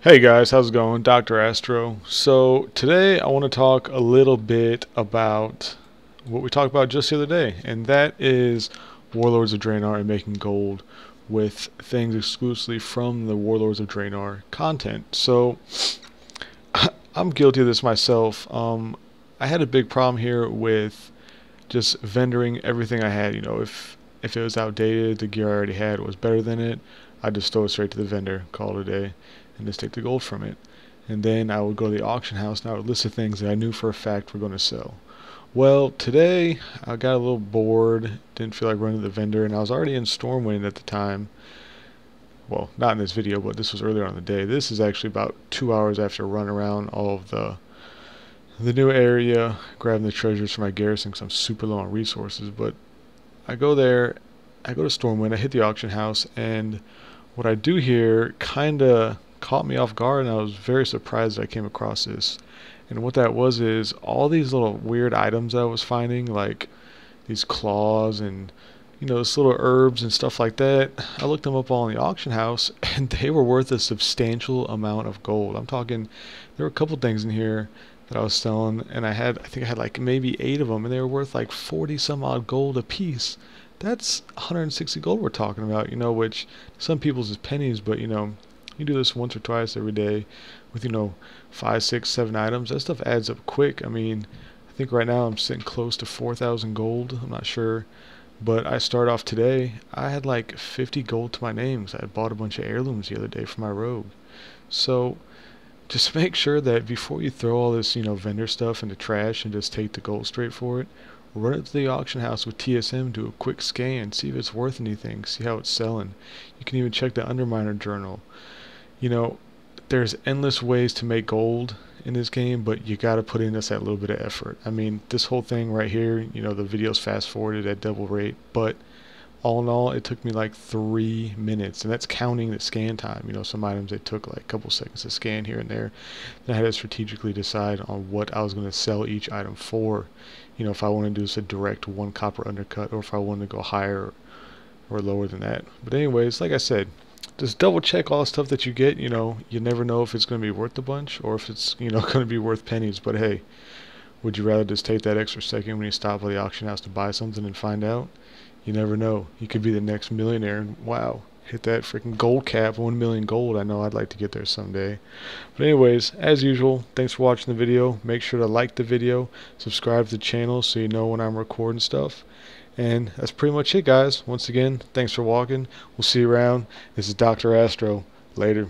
Hey guys, how's it going? Dr. Astro. So today I want to talk a little bit about what we talked about just the other day, and that is Warlords of Draenor and making gold with things exclusively from the Warlords of Draenor content. So I'm guilty of this myself. I had a big problem here with just vendoring everything I had. If it was outdated, the gear I already had was better than it, I'd just throw it straight to the vendor, call it a day, and just take the gold from it. And then I would go to the auction house and I would list the things that I knew for a fact were going to sell. Well, today I got a little bored, didn't feel like running to the vendor, and I was already in Stormwind at the time. Well, not in this video, but this was earlier on in the day. This is actually about 2 hours after running around all of the new area, grabbing the treasures for my garrison because I'm super low on resources. But I go there, I go to Stormwind, I hit the auction house, and what I do here kind of caught me off guard, and I was very surprised that I came across this. And what that was is all these little weird items that I was finding, like these claws and this little herbs and stuff like that. I looked them up all in the auction house, and they were worth a substantial amount of gold. I'm talking, there were a couple things in here that I was selling, and I think I had like maybe 8 of them, and they were worth like 40 some odd gold a piece. That's 160 gold we're talking about, which some people's is pennies, but you do this once or twice every day with 5, 6, 7 items. That stuff adds up quick. I mean, I think right now I'm sitting close to 4,000 gold. I'm not sure, but I start off today, I had like 50 gold to my name because I had bought a bunch of heirlooms the other day for my rogue. So just make sure that before you throw all this vendor stuff into trash and just take the gold straight for it, run it to the auction house with TSM, do a quick scan, see if it's worth anything, see how it's selling. You can even check the Underminer journal. There's endless ways to make gold in this game, but you gotta put in just that little bit of effort. I mean, this whole thing right here, the video's fast forwarded at double rate, but all in all, it took me like 3 minutes, and that's counting the scan time. Some items they took like a couple seconds to scan here and there. Then I had to strategically decide on what I was going to sell each item for. If I wanted to do just a direct 1 copper undercut, or if I wanted to go higher or lower than that. But anyways, like I said, just double check all the stuff that you get. You never know if it's going to be worth a bunch or if it's going to be worth pennies. But hey, would you rather just take that extra second when you stop by the auction house to buy something and find out? You never know. You could be the next millionaire and wow, hit that freaking gold cap, 1 million gold. I know I'd like to get there someday. But anyways, as usual, thanks for watching the video. Make sure to like the video, subscribe to the channel so you know when I'm recording stuff. And that's pretty much it, guys. Once again, thanks for watching. We'll see you around. This is Dr. Astro. Later.